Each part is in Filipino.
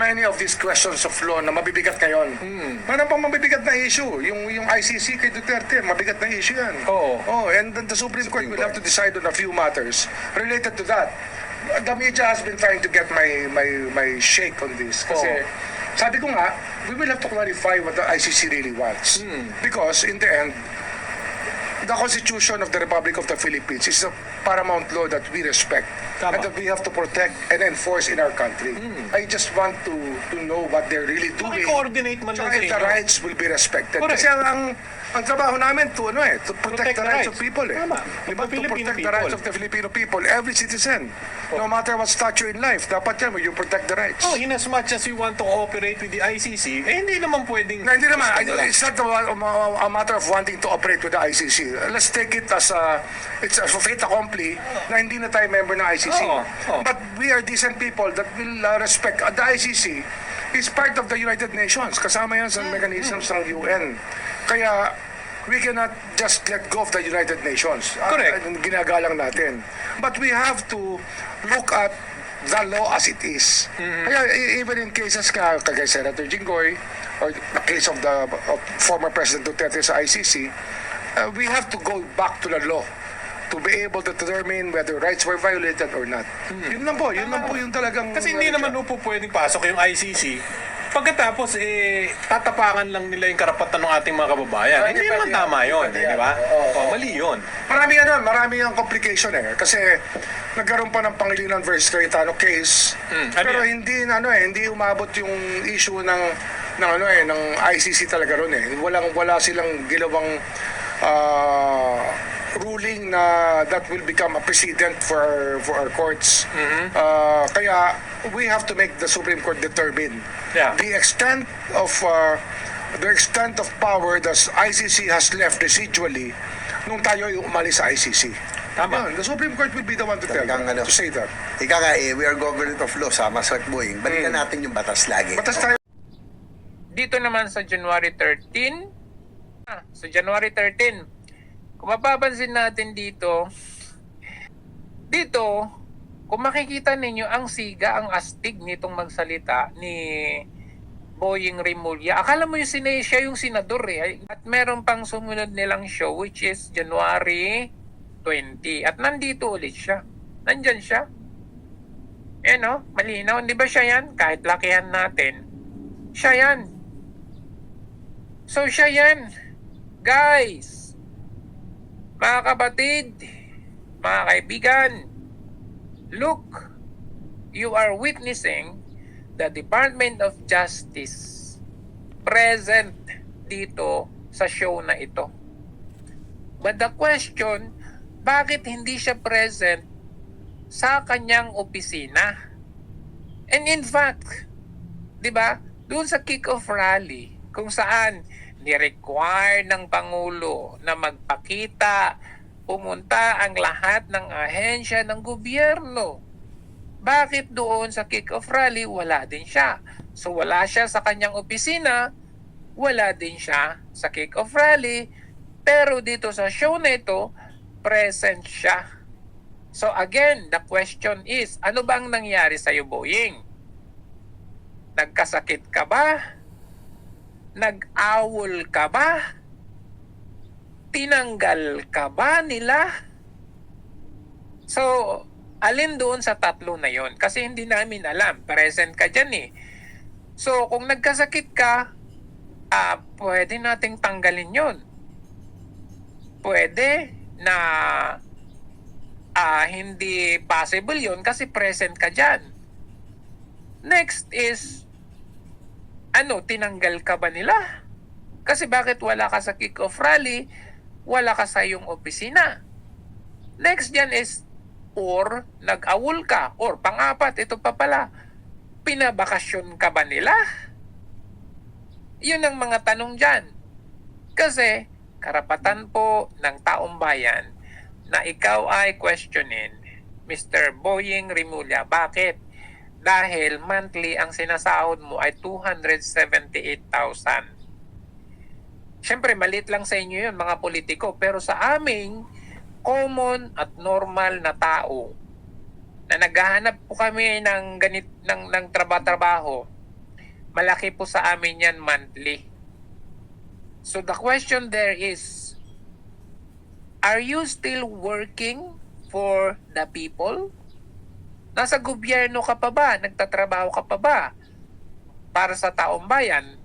many of these questions of law na mabibigat ngayon. Meron pang mabibigat na issue. Yung ICC kay Duterte, mabigat na issue yan. Oo. Oh, and the Supreme Court will have to decide on a few matters related to that. The media has been trying to get my shake on this. Kasi sabi ko nga, we will have to clarify what the ICC really wants. Because in the end, the Constitution of the Republic of the Philippines is a paramount law that we respect. Tama. And that we have to protect and enforce in our country. I just want to know what they're really doing. Maki-coordinate man lang Tsaka sa if the inyo. rights will be respected. Correct. Kasi ang trabaho namin to protect the rights of people Tama. Diba? To Filipino protect the people. rights of the Filipino people, every citizen. No matter what stature in life, dapat yan, you protect the rights. Oh, in as much as we want to cooperate with the ICC, hindi naman pwedeng... Na, hindi naman, it's not a matter of wanting to operate with the ICC. Let's take it as it's a fait accompli na hindi na tayo member ng ICC. Oo. But we are decent people that will respect. The ICC is part of the United Nations. Kasama yan sa mechanisms ng UN. Kaya we cannot just let go of the United Nations. Correct. Ginagalang natin. But we have to look at the law as it is. Kaya even in cases kagay Senator Jinggoy or the case of the former President Duterte sa ICC, we have to go back to the law to be able to determine whether rights were violated or not. Yun lang po yung talagang... Kasi hindi naman po pwedeng pasok yung ICC. Pagkatapos, tatapakan lang nila yung karapatan ng ating mga kababayan. Hindi naman tama yun, di ba? Mali yun. Marami ang complication Kasi nagkaroon pa ng Pangilinan versus Cayetano case. Pero hindi umabot yung issue ng ICC talaga ron Wala silang ginawang ruling na that will become a precedent for our courts. Kaya we have to make the Supreme Court determine the extent of power that ICC has left residually nung tayo yung umalis sa ICC. Tama. The Supreme Court will be the one to tell to say that. Ika nga we are government of law, sama sa Boeing. Balikan natin yung batas lagi. Batas tayo. Dito naman sa January 13, kung mapapansin natin dito, kung makikita ninyo ang siga, ang astig nitong magsalita ni Boying Rimulya. Akala mo siya yung senador At meron pang sumunod nilang show which is January 20. At nandito ulit siya. Nandyan siya. Malinaw. Di ba siya yan? Kahit lakihan natin. Siya yan. So siya yan. Guys, mga kapatid, mga kaibigan, look, you are witnessing the Department of Justice present dito sa show na ito. But the question, bakit hindi siya present sa kanyang opisina? And in fact, di ba, doon sa kick-off rally, kung saan ni-require ng Pangulo na magpakita, pumunta ang lahat ng ahensya ng gobyerno. Bakit doon sa kick-off rally, wala din siya? So wala siya sa kanyang opisina, wala din siya sa kick-off rally, pero dito sa show na ito, present siya. So again, the question is, ano bang nangyari sa iyo, Boying? Nagkasakit ka ba? Nag-awol ka ba? Tinanggal ka ba nila? So, alin doon sa tatlo na yon? Kasi hindi namin alam. Present ka dyan So, kung nagkasakit ka, pwede nating tanggalin yon. Pwede na hindi possible yon kasi present ka dyan. Next is, tinanggal ka ba nila? Kasi bakit wala ka sa kick-off rally, wala ka sa iyong opisina? Next dyan is, or nag-awol ka, or pang-apat, ito pa pala, pinabakasyon ka ba nila? Yun ang mga tanong dyan. Kasi, karapatan po ng taong bayan na ikaw ay questionin, Mr. Boying Rimulya. Bakit? Dahil monthly ang sinasahod mo ay 278,000. Siyempre, maliit lang sa inyo yun, mga politiko. Pero sa aming common at normal na tao na naghahanap po kami ng trabaho, Malaki po sa amin yan monthly. So the question there is, are you still working for the people? Nasa gobyerno ka pa ba? Nagtatrabaho ka pa ba para sa taong bayan?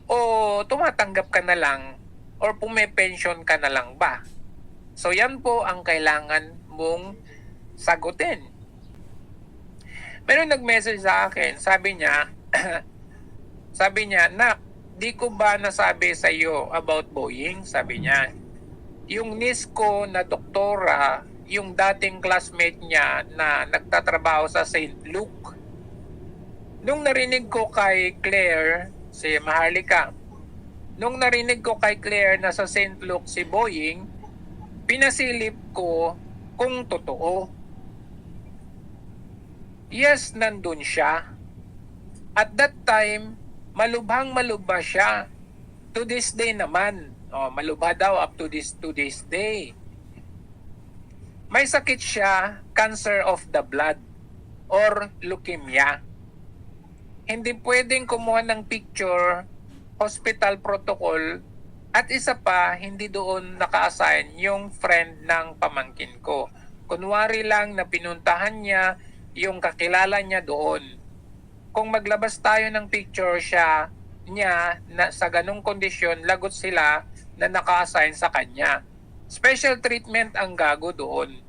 O tumatanggap ka na lang or pume-pension ka na lang ba? So yan po ang kailangan mong sagutin. Meron nag-message sa akin, sabi niya, Nak, di ko ba nasabi sa iyo about Boeing? Sabi niya, yung niece ko na doktora, yung dating classmate niya na nagtatrabaho sa St. Luke. Nung narinig ko kay Claire, si Maharlika, nung narinig ko kay Claire na sa St. Luke si Boeing, pinasilip ko kung totoo. Yes, nandun siya. At that time, malubhang-malubha siya. To this day naman. Malubha daw up to this day. May sakit siya, cancer of the blood or leukemia. Hindi pwedeng kumuha ng picture, hospital protocol, at isa pa, hindi doon naka-assign yung friend ng pamangkin ko. Kunwari lang na pinuntahan niya yung kakilala niya doon. Kung maglabas tayo ng picture niya na sa ganung kondisyon, lagot sila na naka-assign sa kanya. Special treatment ang gago doon.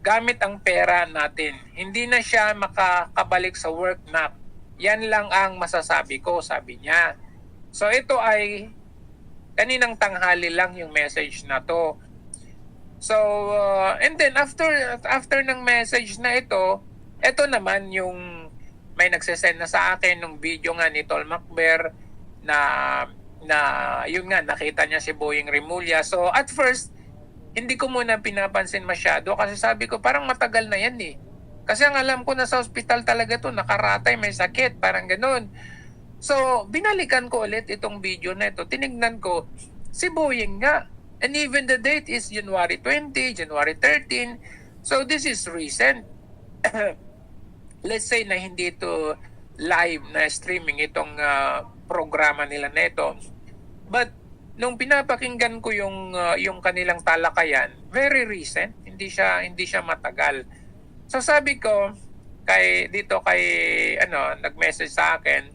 Gamit ang pera natin. Hindi na siya makakabalik sa work na. Yan lang ang masasabi ko, sabi niya. So ito ay kaninang tanghali lang yung message na to. So and then after ng message na ito naman yung may nagsesend na sa akin ng video nga ni Tol Macber na yun nga nakita niya si Boying Rimulya. So at first hindi ko muna pinapansin masyado kasi sabi ko parang matagal na yan eh. Kasi ang alam ko na sa ospital talaga to, nakaratay, may sakit, parang ganun. So binalikan ko ulit itong video na ito. Tinignan ko si Boying nga. And even the date is January 20, January 13. So this is recent. Let's say na hindi ito live na streaming itong programa nila neto. But nung pinapakinggan ko yung kanilang talakayan, very recent, hindi siya matagal. So sabi ko kay nag-message sa akin.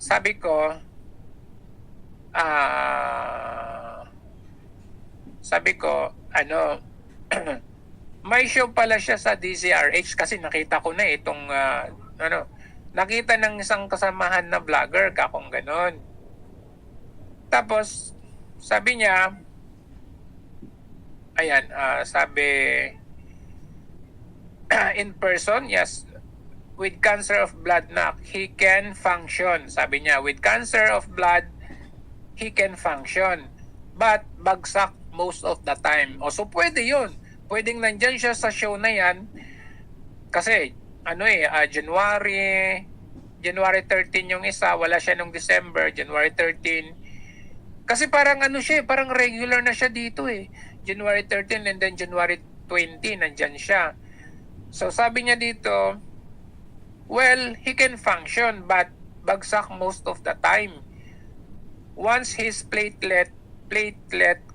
Sabi ko may show pala siya sa DZRH kasi nakita ko na itong nakita ng isang kasamahan na vlogger kakong ganon. Tapos sabi niya sabi in person, yes, with cancer of blood na he can function. Sabi niya, with cancer of blood he can function but bagsak most of the time. So pwede yun. Pwedeng nandyan siya sa show na yan kasi January 13 yung isa, wala siya nung December, January 13. Kasi parang parang regular na siya dito eh. January 13 and then January 20 nandyan siya. So sabi niya dito, well, he can function but bagsak most of the time. Once his platelet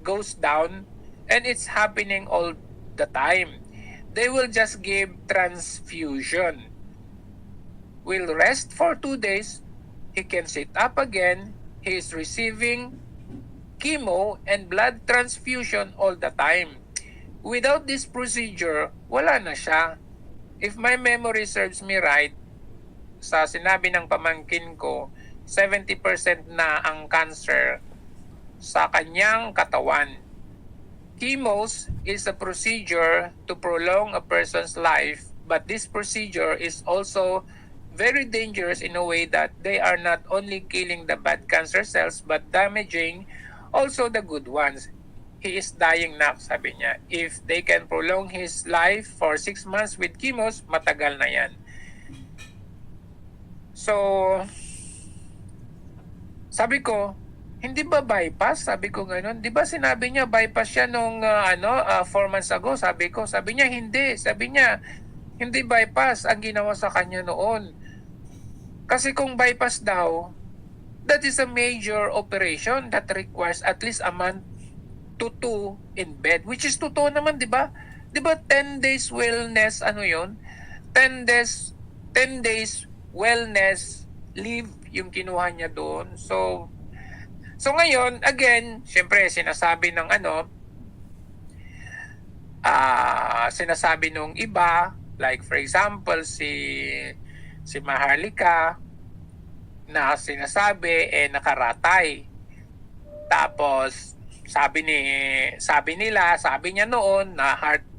goes down, and it's happening all the time, they will just give transfusion. Will rest for 2 days. He can sit up again. He is receiving chemo and blood transfusion all the time. Without this procedure, wala na siya. If my memory serves me right, sa sinabi ng pamangkin ko, 70% na ang cancer sa kanyang katawan. Chemos is a procedure to prolong a person's life, but this procedure is also very dangerous in a way that they are not only killing the bad cancer cells but damaging also the good ones. He is dying na, sabi niya. If they can prolong his life for 6 months with chemos, matagal na yan. So, sabi ko, hindi ba bypass? Sabi ko gano'n. Di ba sinabi niya bypass siya nung 4 months ago? Sabi niya hindi. Sabi niya, hindi bypass ang ginawa sa kanya noon. Kasi kung bypass daw, that is a major operation that requires at least a month to 2 in bed. Which is totoo naman, di ba? Di ba 10 days wellness, ano yon? 10 days wellness leave yung kinuha niya doon. So ngayon, again, syempre, sinasabi ng sinasabi nung iba, like for example, si Maharlika, na sinasabi nakaratay. Tapos sabi niya noon na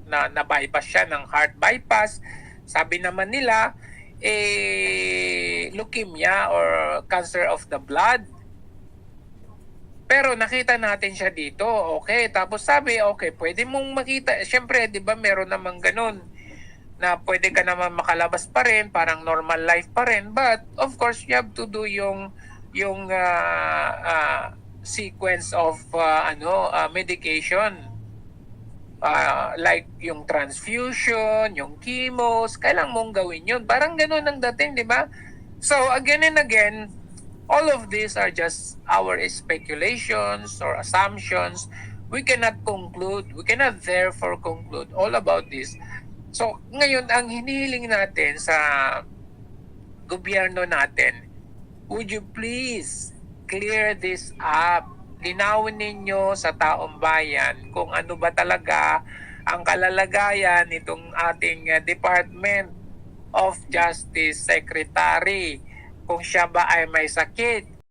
na bypass siya ng heart bypass. Sabi naman nila leukemia or cancer of the blood. Pero nakita natin siya dito. Okay, tapos sabi, okay, pwede mong makita. Siyempre, 'di ba, meron namang ganun na pwede ka naman makalabas pa rin, parang normal life pa rin. But of course, you have to do yung sequence of medication. Like yung transfusion, yung chemos, kailangan mong gawin yun. Parang ganun ang dating, di ba? So again and again, all of these are just our speculations or assumptions. We cannot conclude, we cannot therefore conclude all about this. So, ngayon, ang hinihiling natin sa gobyerno natin, would you please clear this up? Linawin ninyo sa taong bayan kung ano ba talaga ang kalalagayan nitong ating Department of Justice Secretary. Kung siya ba ay may sakit,